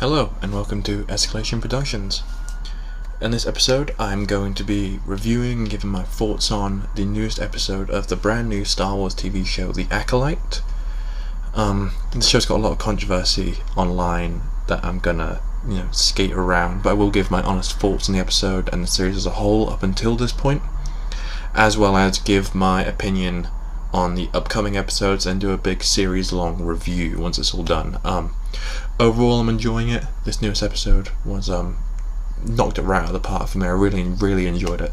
Hello and welcome to Escalation Productions. In this episode I'm going to be reviewing and giving my thoughts on the newest episode of the brand new Star Wars TV show, The Acolyte. This show's got a lot of controversy online that I'm gonna skate around, but I will give my honest thoughts on the episode and the series as a whole up until this point, as well as give my opinion on the upcoming episodes and do a big series long review once it's all done. Overall, I'm enjoying it. This newest episode was knocked it right out of the park for me. I really enjoyed it,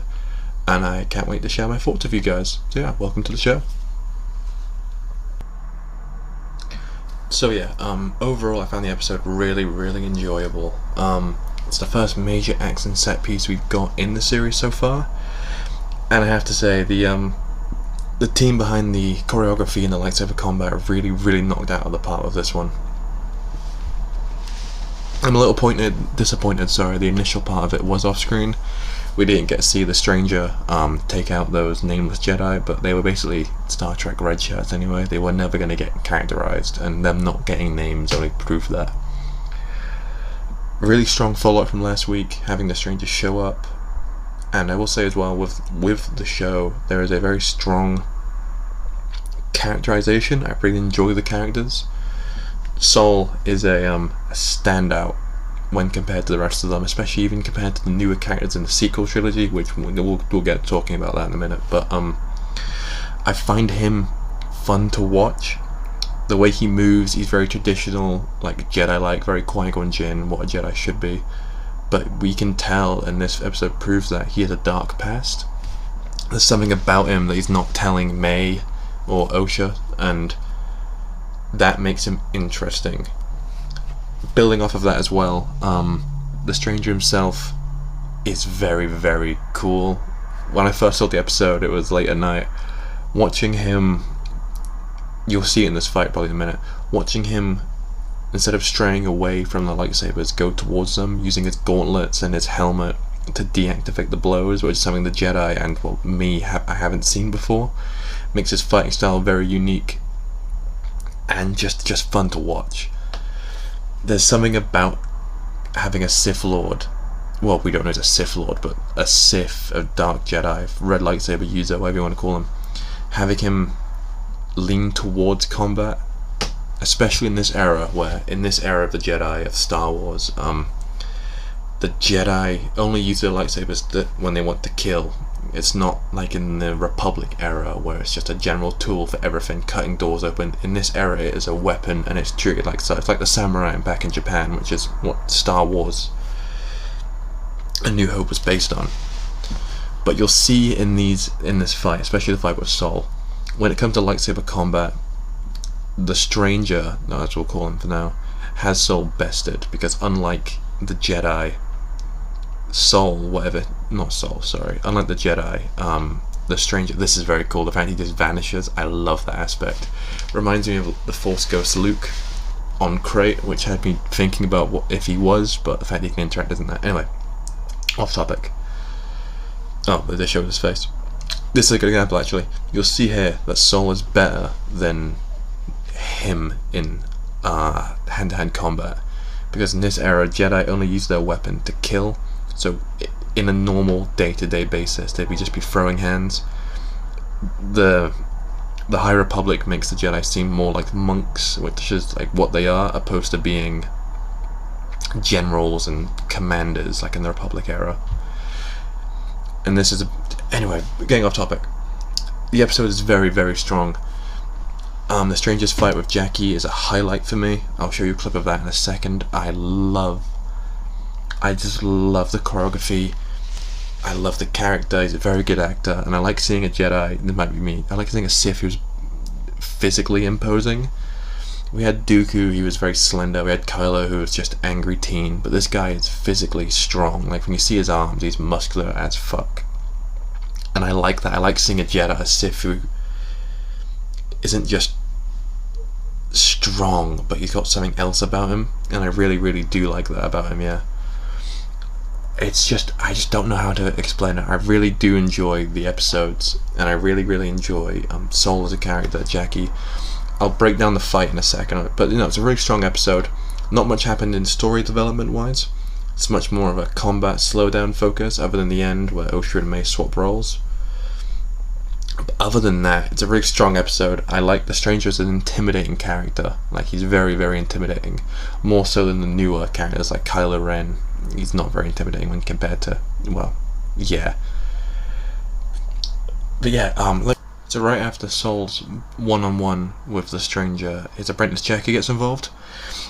and I can't wait to share my thoughts with you guys. So yeah, welcome to the show. So yeah, overall I found the episode really enjoyable. It's the first major action set piece we've got in the series so far, and I have to say the team behind the choreography and the lightsaber combat really knocked out of the park with this one. I'm a little disappointed. Sorry, the initial part of it was off screen. We didn't get to see the stranger take out those nameless Jedi, but they were basically Star Trek red shirts anyway. They were never going to get characterized, and them not getting names only proved that. Really strong follow-up from last week, having the stranger show up. And I will say as well, with the show, there is a very strong characterization. I really enjoy the characters. Sol is a standout when compared to the rest of them, especially even compared to the newer characters in the sequel trilogy, which we'll get talking about that in a minute. But I find him fun to watch. The way he moves, he's very traditional, like Jedi-like, very Qui-Gon Jinn, what a Jedi should be. But we can tell, and this episode proves that, he has a dark past. There's something about him that he's not telling May or Osha, and that makes him interesting. Building off of that as well, the stranger himself is very cool. When I first saw the episode, it was late at night. Watching him, you'll see it in this fight probably in a minute, watching him, instead of straying away from the lightsabers, go towards them using his gauntlets and his helmet to deactivate the blows, which is something the Jedi and I haven't seen before, makes his fighting style very unique and just fun to watch. There's something about having a Sith Lord, well, we don't know he's a Sith Lord, but a Sith, a dark Jedi, red lightsaber user, whatever you want to call him, having him lean towards combat, especially in this era of the Jedi of Star Wars. The Jedi only use their lightsabers when they want to kill. It's not like in the Republic era where it's just a general tool for everything, cutting doors open. In this era it is a weapon, and it's treated like so. It's like the samurai back in Japan, which is what Star Wars A New Hope was based on. But you'll see in this fight, especially the fight with Sol, when it comes to lightsaber combat, the stranger, as we'll call him for now, has Sol bested, because unlike the Jedi, unlike the Jedi, the stranger, this is very cool, the fact he just vanishes, I love that aspect. Reminds me of the Force Ghost Luke on Crate, which had me thinking about what if he was, but the fact he can interact isn't that. Anyway, off topic. Oh, they showed his face. This is a good example actually. You'll see here that Sol is better than him in hand-to-hand combat, because in this era Jedi only use their weapon to kill. So in a normal day-to-day basis they'd just be throwing hands. The High Republic makes the Jedi seem more like monks, which is like what they are, opposed to being generals and commanders like in the Republic era. And this is anyway, getting off topic. The episode is very strong. The stranger's fight with Jackie is a highlight for me. I'll show you a clip of that in a second. I just love the choreography. I love the character. He's a very good actor, and I like seeing a Jedi. It might be me. I like seeing a Sith who's physically imposing. We had Dooku, he was very slender. We had Kylo, who was just angry teen. But this guy is physically strong. Like when you see his arms, he's muscular as fuck. And I like that. I like seeing a Jedi, a Sith who isn't just strong, but he's got something else about him, and I really do like that about him. Yeah, it's just, I just don't know how to explain it. I really do enjoy the episodes, and I really enjoy Sol as a character, Jackie. I'll break down the fight in a second, but it's a really strong episode. Not much happened in story development wise. It's much more of a combat slowdown focus, other than the end where Osha and May swap roles. But other than that, it's a really strong episode. I like the Stranger as an intimidating character. Like, he's very, very intimidating. More so than the newer characters like Kylo Ren. He's not very intimidating when compared to, well, yeah. But yeah, so right after Saul's one-on-one with the Stranger, his apprentice Jackie gets involved.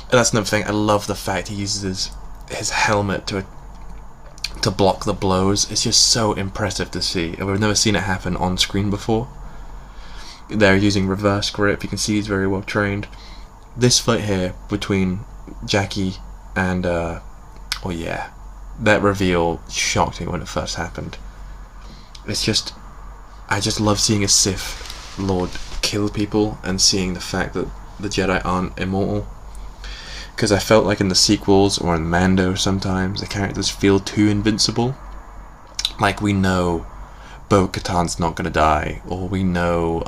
And that's another thing. I love the fact he uses his helmet to block the blows. It's just so impressive to see. We've never seen it happen on screen before. They're using reverse grip. You can see he's very well trained. This fight here between Jackie and oh yeah, that reveal shocked me when it first happened. It's just, I just love seeing a Sith Lord kill people and seeing the fact that the Jedi aren't immortal. Because I felt like in the sequels or in Mando sometimes the characters feel too invincible. Like, we know Bo-Katan's not gonna die, or we know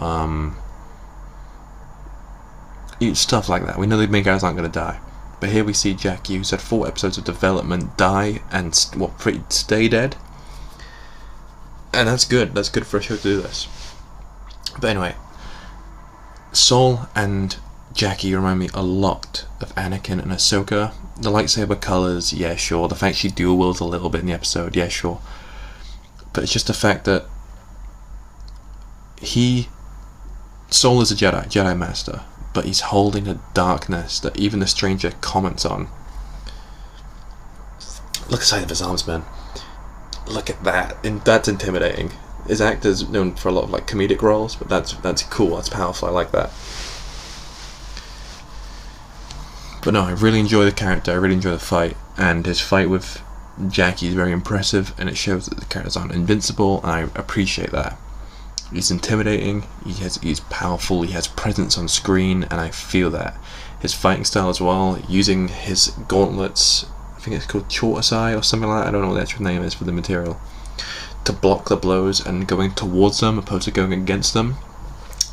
stuff like that. We know the main guys aren't gonna die. But here we see Jackie, who's had 4 episodes of development, die and stay dead. And that's good. That's good for a show to do this. But anyway, Saul and Jackie remind me a lot of Anakin and Ahsoka. The lightsaber colours, yeah, sure. The fact she dual wields a little bit in the episode, yeah, sure. But it's just the fact that Saul is a Jedi Master, but he's holding a darkness that even the Stranger comments on. Look at the size of his arms, man. Look at that, and that's intimidating. His actor's known for a lot of like comedic roles, but that's cool, that's powerful, I like that. But no, I really enjoy the character, I really enjoy the fight, and his fight with Jackie is very impressive, and it shows that the characters aren't invincible, and I appreciate that. He's intimidating, he's powerful, he has presence on screen, and I feel that. His fighting style as well, using his gauntlets, I think it's called Chortasai or something like that, I don't know what the actual name is for the material, to block the blows and going towards them opposed to going against them.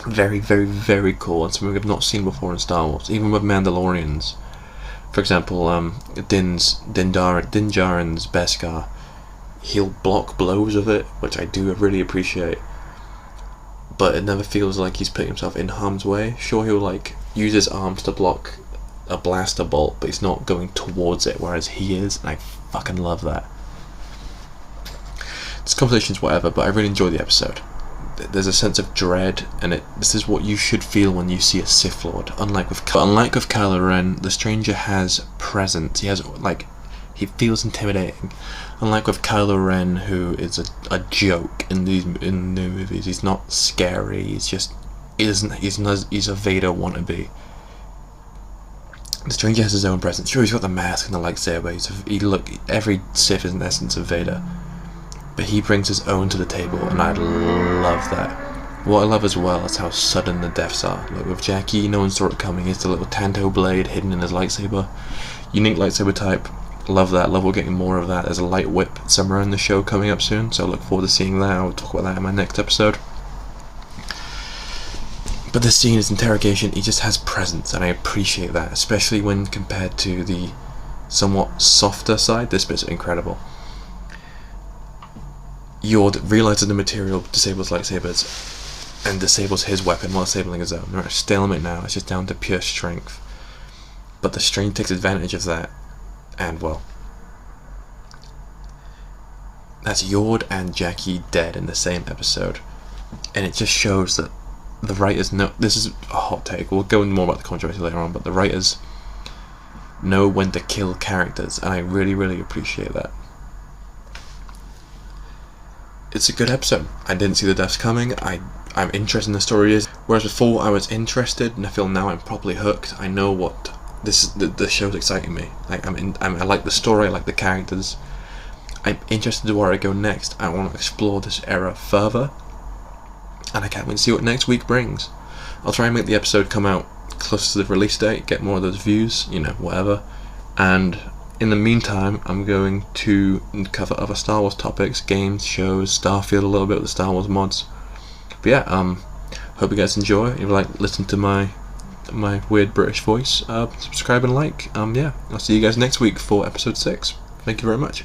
Very, very, very cool, and something we've not seen before in Star Wars, even with Mandalorians. For example, Din Djarin's Beskar, he'll block blows with it, which I do really appreciate, but it never feels like he's putting himself in harm's way. Sure, he'll like use his arms to block a blaster bolt, but he's not going towards it, whereas he is, and I fucking love that. This conversation's whatever, but I really enjoy the episode. There's a sense of dread, and this is what you should feel when you see a Sith Lord. Unlike with Kylo Ren, the Stranger has presence. He feels intimidating. Unlike with Kylo Ren, who is a joke in the new movies. He's not scary. He's a Vader wannabe. The Stranger has his own presence. Sure, he's got the mask and the lightsaber. Every Sith is in essence of Vader. But he brings his own to the table, and I love that. What I love as well is how sudden the deaths are. Like with Jackie, no one saw it coming. It's the little Tanto blade hidden in his lightsaber. Unique lightsaber type. Love that. Love we're getting more of that. There's a light whip somewhere in the show coming up soon, so I look forward to seeing that. I'll talk about that in my next episode. But this scene, his interrogation, he just has presence, and I appreciate that, especially when compared to the somewhat softer side. This bit's incredible. Yord realizes the material disables lightsabers and disables his weapon while disabling his own. They're at a stalemate now, it's just down to pure strength. But the Stranger takes advantage of that, and well, that's Yord and Jackie dead in the same episode. And it just shows that the writers know, this is a hot take, we'll go into more about the controversy later on, but the writers know when to kill characters, and I really, really appreciate that. It's a good episode. I didn't see the deaths coming. I'm interested in the story. Whereas before I was interested, and I feel now I'm properly hooked. I know what the show's exciting me. Like I like the story. I like the characters. I'm interested in where I go next. I want to explore this era further, and I can't wait to see what next week brings. I'll try and make the episode come out close to the release date, get more of those views, whatever. And in the meantime, I'm going to cover other Star Wars topics, games, shows, Starfield a little bit with the Star Wars mods. But yeah, hope you guys enjoy. If you like, listen to my my weird British voice, subscribe and like. Yeah, I'll see you guys next week for episode 6. Thank you very much.